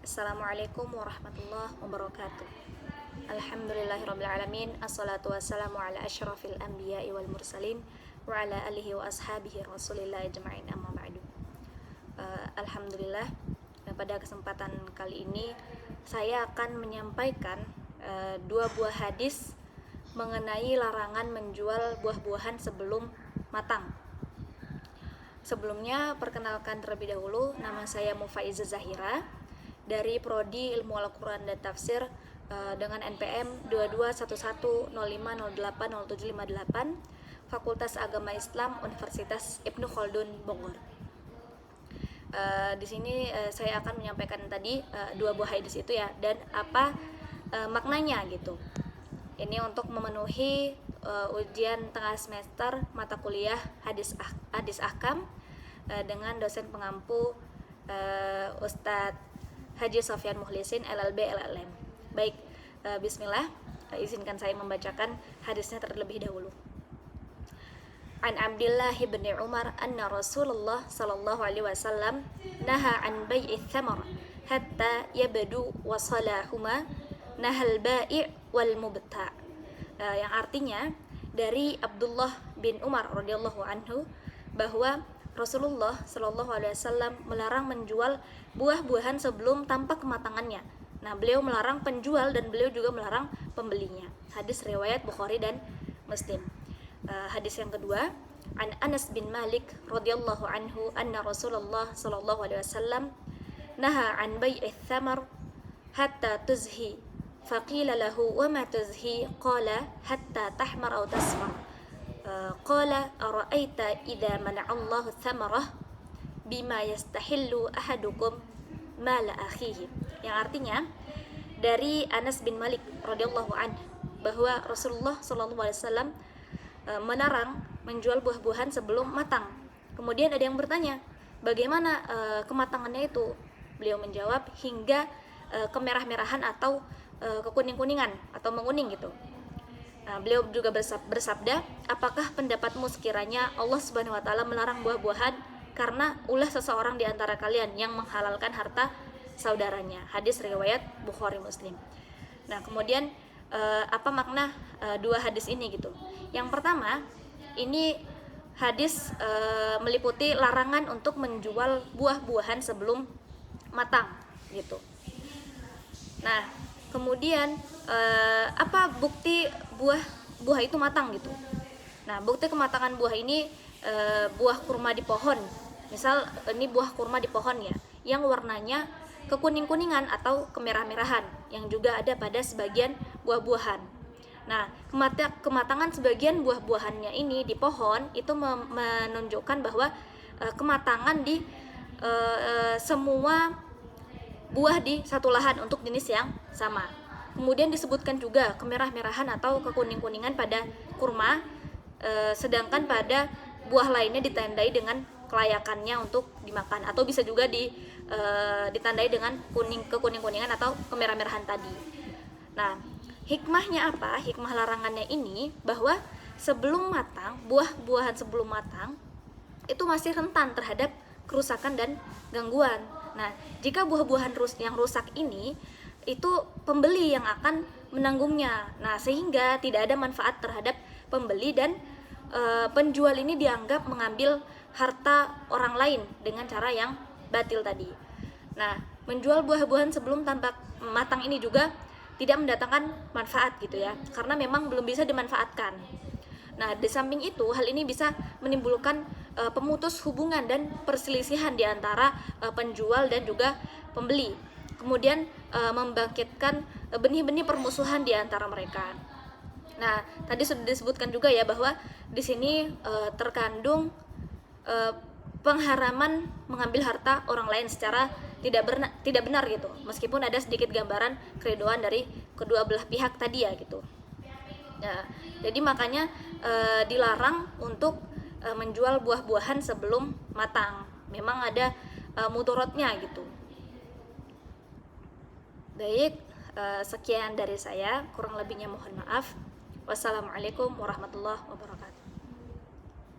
Assalamualaikum warahmatullahi wabarakatuh. Alhamdulillahirrabbilalamin. Assalatu wassalamu ala asyrafil anbiya'i wal mursalin wa ala alihi wa ashabihi rasulillah ajma'in, amma ba'du. Alhamdulillah, pada kesempatan kali ini saya akan menyampaikan dua buah hadis mengenai larangan menjual buah-buahan sebelum matang. Sebelumnya, perkenalkan terlebih dahulu, nama saya Mufaiza Zahira dari Prodi Ilmu Al-Quran dan Tafsir dengan NPM 221105080758, Fakultas Agama Islam Universitas Ibnu Khaldun Bogor. Di sini saya akan menyampaikan tadi dua buah hadis itu ya, dan apa maknanya gitu. Ini untuk memenuhi ujian tengah semester mata kuliah hadis ahkam dengan dosen pengampu Ustadz Haji Sofyan Mukhlisin LLB LLM. Baik, bismillah, izinkan saya membacakan hadisnya terlebih dahulu. An Abdullah bin Umar anna Rasulullah sallallahu alaihi wasallam naha an bai'ith thamar hatta yabdu wa salahuma nahal bai' wal mubta'. Yang artinya dari Abdullah bin Umar radhiyallahu anhu bahwa Rasulullah Shallallahu Alaihi Wasallam melarang menjual buah-buahan sebelum tampak kematangannya. Nah, beliau melarang penjual dan beliau juga melarang pembelinya. Hadis riwayat Bukhari dan Muslim. Hadis yang kedua, an Anas bin Malik radhiyallahu anhu anna Rasulullah Shallallahu Alaihi Wasallam naha an bai'ith thamar hatta tuzhi. Faqila lahu wa ma tuzhi? Qala hatta tahmar aw tasfar. Qala ara'aita idza mana'allahu thamarah bima yastahillu ahadukum mala akhihi. Yang artinya dari Anas bin Malik radhiyallahu anhu bahwa Rasulullah sallallahu alaihi wasallam melarang menjual buah-buahan sebelum matang. Kemudian ada yang bertanya, bagaimana kematangannya itu? Beliau menjawab hingga kemerah-merahan atau kekuning-kuningan atau menguning gitu. Nah, beliau juga bersabda, apakah pendapatmu sekiranya Allah Subhanahu wa taala melarang buah-buahan karena ulah seseorang di antara kalian yang menghalalkan harta saudaranya? Hadis riwayat Bukhari Muslim. Nah, kemudian apa makna dua hadis ini gitu? Yang pertama, ini hadis meliputi larangan untuk menjual buah-buahan sebelum matang gitu. Nah, kemudian apa bukti buah itu matang gitu? Nah, bukti kematangan buah ini buah kurma di pohon. Misal ini buah kurma di pohon ya, yang warnanya kekuning-kuningan atau kemerah-merahan, yang juga ada pada sebagian buah-buahan. Nah, kematangan sebagian buah-buahannya ini di pohon itu menunjukkan bahwa kematangan di semua buah di satu lahan untuk jenis yang sama. Kemudian disebutkan juga kemerah-merahan atau kekuning-kuningan pada kurma, sedangkan pada buah lainnya ditandai dengan kelayakannya untuk dimakan, atau bisa juga ditandai dengan kekuning-kuningan atau kemerah-merahan tadi. Nah, hikmahnya apa? Hikmah larangannya ini bahwa sebelum matang, buah-buahan sebelum matang itu masih rentan terhadap kerusakan dan gangguan. Nah, jika buah-buahan yang rusak ini, itu pembeli yang akan menanggungnya. Nah, sehingga tidak ada manfaat terhadap pembeli dan penjual ini dianggap mengambil harta orang lain dengan cara yang batil tadi. Nah, menjual buah-buahan sebelum tampak matang ini juga tidak mendatangkan manfaat gitu ya, karena memang belum bisa dimanfaatkan. Nah, di samping itu, hal ini bisa menimbulkan pemutus hubungan dan perselisihan di antara penjual dan juga pembeli. Kemudian membangkitkan benih-benih permusuhan di antara mereka. Nah, tadi sudah disebutkan juga ya bahwa di sini terkandung pengharaman mengambil harta orang lain secara tidak benar gitu. Meskipun ada sedikit gambaran keriduan dari kedua belah pihak tadi ya gitu. Nah, jadi makanya dilarang untuk menjual buah-buahan sebelum matang. Memang ada mudorotnya gitu. Baik, sekian dari saya, kurang lebihnya mohon maaf. Wassalamualaikum warahmatullahi wabarakatuh.